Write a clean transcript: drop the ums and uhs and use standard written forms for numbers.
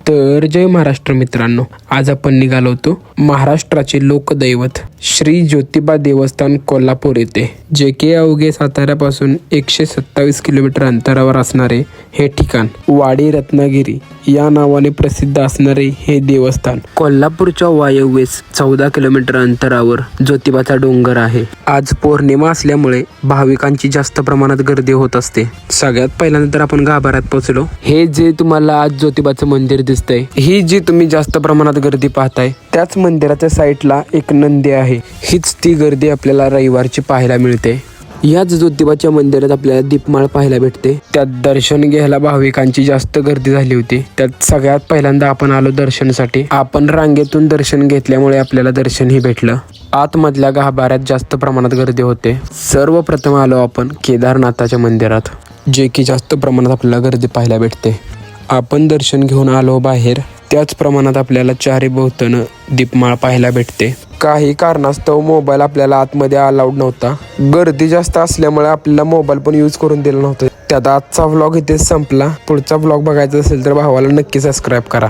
तर जय महाराष्ट्र मित्रांनो, आज आपण निघालो होतो महाराष्ट्राचे लोकदैवत श्री ज्योतिबा देवस्थान कोल्हापूर येथे, जे की अवघे साताऱ्यापासून 127 किलोमीटर अंतरावर असणारे हे ठिकाण वाडी रत्नागिरी या नावाने प्रसिद्ध असणारे हे देवस्थान कोल्हापूरच्या वायव्येस 14 किलोमीटर अंतरावर ज्योतिबाचा डोंगर आहे। आज पौर्णिमा असल्यामुळे भाविकांची जास्त प्रमाणात गर्दी होत असते। सगळ्यात पहिल्यांदा तर आपण गाभाऱ्यात पोहोचलो। हे जे तुम्हाला आज ज्योतिबाचं मंदिर दिसतंय, ही जी तुम्ही जास्त प्रमाणात गर्दी पाहताय, त्याच मंदिराच्या साईडला एक नंदी आहे। हीच ती गर्दी आपल्याला रविवारची पाहायला मिळते। याच ज्योतिबाच्या मंदिरात आपल्याला दीपमाळ पाहायला भेटते। त्यात दर्शन घ्यायला भाविकांची जास्त गर्दी झाली होती। त्यात सगळ्यात पहिल्यांदा आपण आलो दर्शनासाठी। आपण रांगेतून दर्शन घेतल्यामुळे आपल्याला दर्शनही भेटलं। आतमधल्या गाभाऱ्यात जास्त प्रमाणात गर्दी होते। सर्वप्रथम आलो आपण केदारनाथाच्या मंदिरात, जे की जास्त प्रमाणात आपल्याला गर्दी पाहायला भेटते। आपण दर्शन घेऊन आलो बाहेर, त्याच प्रमाणात आपल्याला चारी भोवतनं दीपमाळ पाहायला भेटते। काही कारणास्तव मोबाईल आपल्याला आतमध्ये अलाउड नव्हता। गर्दी जास्त असल्यामुळे आपल्याला मोबाईल पण यूज करून दिला नव्हता। त्यात आजचा व्लॉग इथेच संपला। पुढचा व्लॉग बघायचा असेल तर भावाला नक्की सबस्क्राईब करा।